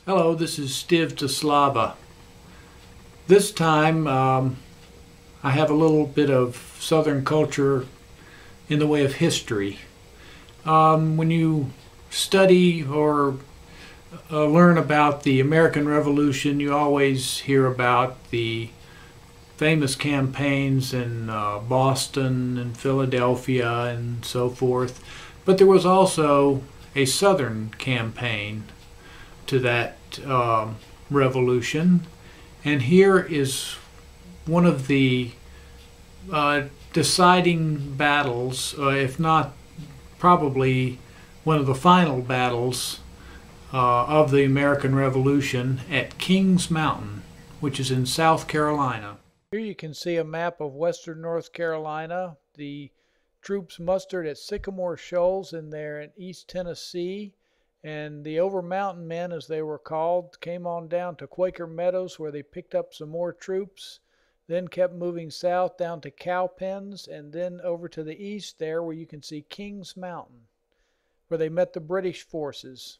Hello, this is Stiv Slava. This time I have a little bit of Southern culture in the way of history. When you study or learn about the American Revolution, you always hear about the famous campaigns in Boston and Philadelphia and so forth. But there was also a Southern campaign to that revolution, and here is one of the deciding battles, if not probably one of the final battles of the American Revolution at Kings Mountain, which is in South Carolina. Here you can see a map of western North Carolina. The troops mustered at Sycamore Shoals in there in East Tennessee. And the Overmountain Men, as they were called, came on down to Quaker Meadows, where they picked up some more troops, then kept moving south down to Cowpens, and then over to the east there where you can see Kings Mountain, where they met the British forces.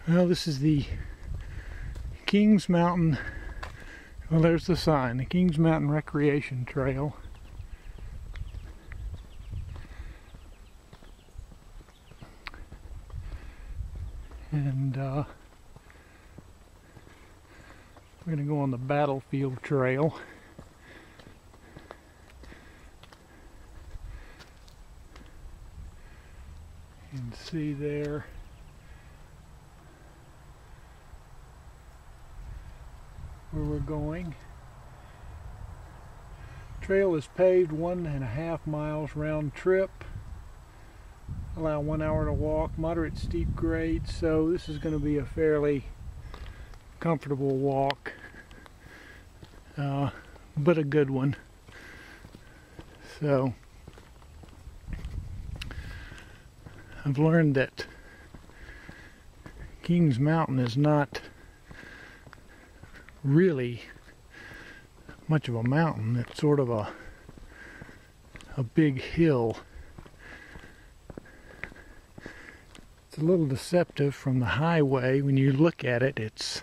Well, this is the Kings Mountain. Well, there's the sign, the Kings Mountain Recreation Trail. And we're going to go on the Battlefield Trail. You can see there where we're going. Trail is paved 1.5 miles round trip. Allow 1 hour to walk, moderate steep grades, so this is going to be a fairly comfortable walk, but a good one. So I've learned that Kings Mountain is not really much of a mountain. It's sort of a big hill. It's a little deceptive from the highway. When you look at it,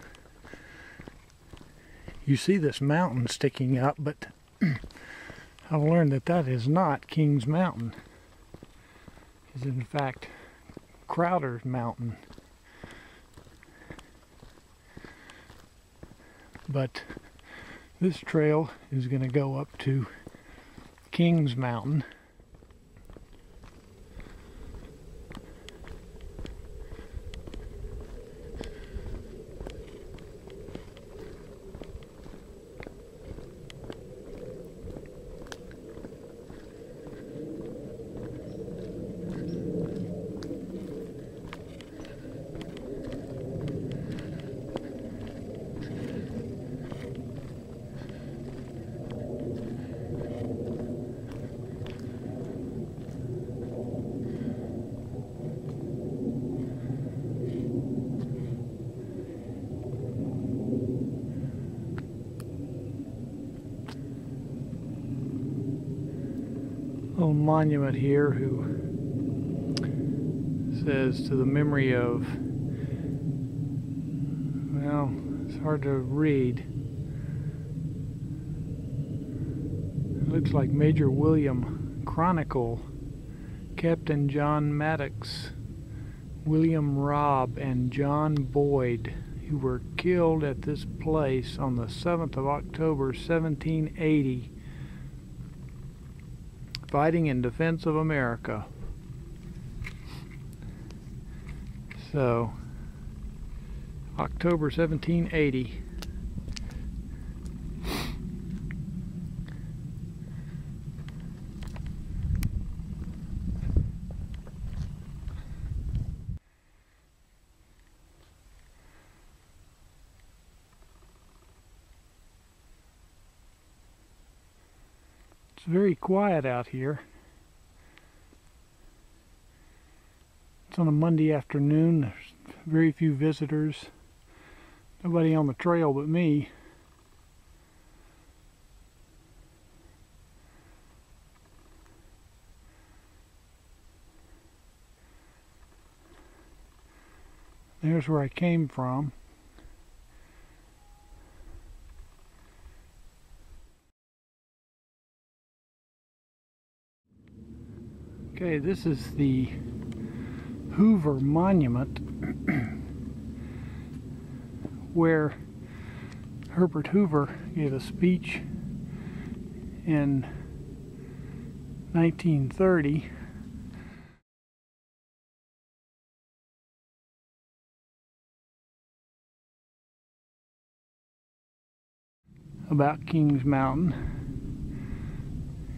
you see this mountain sticking up, but I've learned that that is not Kings Mountain. It's in fact Crowder's Mountain. But this trail is going to go up to Kings Mountain. Little monument here who says to the memory of, well, it's hard to read. It looks like Major William Chronicle, Captain John Maddox, William Robb, and John Boyd, who were killed at this place on the 7th of October 1780. Fighting in defense of America. So, October 1780. It's very quiet out here. It's on a Monday afternoon. There's very few visitors. Nobody on the trail but me. There's where I came from. Okay, this is the Hoover Monument where Herbert Hoover gave a speech in 1930 about Kings Mountain.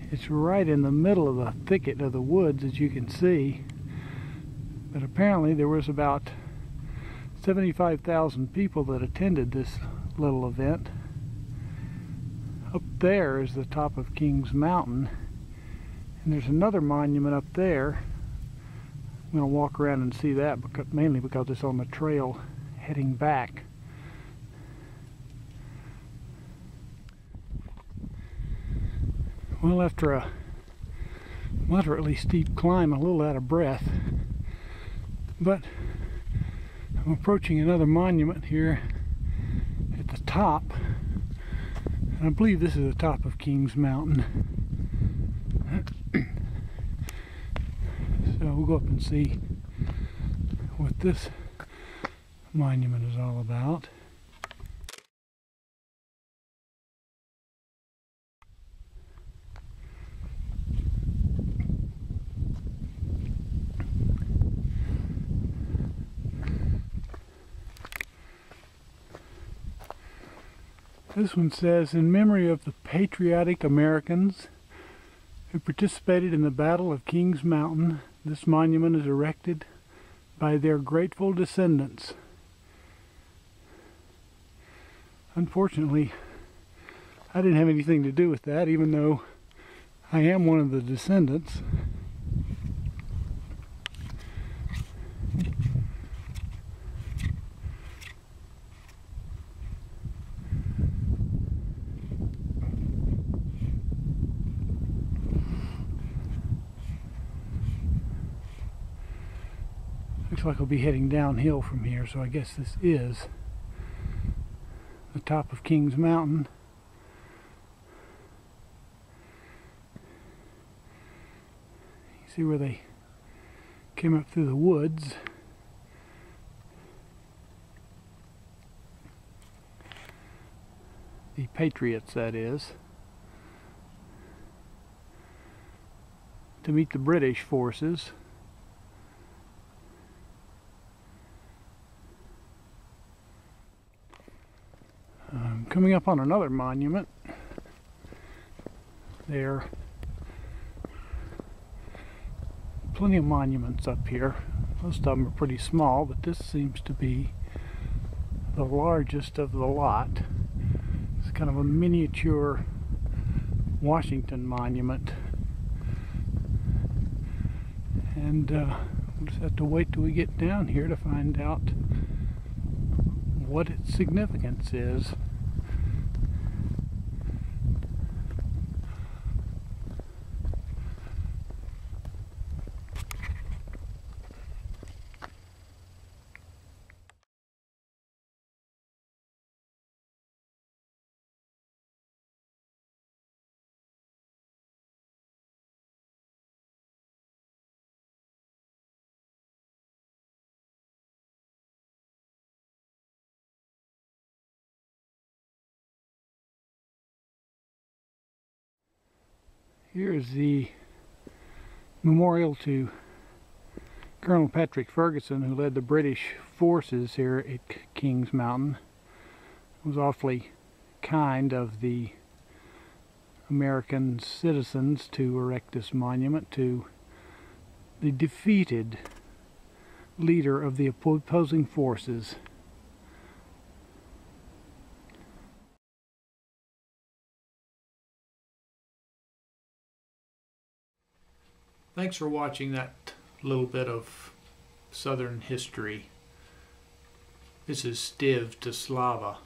It's right in the middle of the thicket of the woods, as you can see, but apparently there was about 75,000 people that attended this little event. Up there is the top of Kings Mountain, and there's another monument up there. I'm going to walk around and see that, mainly because it's on the trail heading back. Well, after a moderately steep climb, I'm a little out of breath, but I'm approaching another monument here at the top, and I believe this is the top of Kings Mountain. So we'll go up and see what this monument is all about. This one says, in memory of the patriotic Americans who participated in the Battle of Kings Mountain, this monument is erected by their grateful descendants. Unfortunately, I didn't have anything to do with that, even though I am one of the descendants. Looks like I'll be heading downhill from here, so I guess this is the top of Kings Mountain. You see where they came up through the woods. The Patriots, that is, to meet the British forces. Coming up on another monument. There are plenty of monuments up here. Most of them are pretty small, but this seems to be the largest of the lot. It's kind of a miniature Washington monument. And we'll just have to wait till we get down here to find out what its significance is. Here is the memorial to Colonel Patrick Ferguson, who led the British forces here at Kings Mountain. It was awfully kind of the American citizens to erect this monument to the defeated leader of the opposing forces. Thanks for watching that little bit of Southern history. This is Stiv to Slava.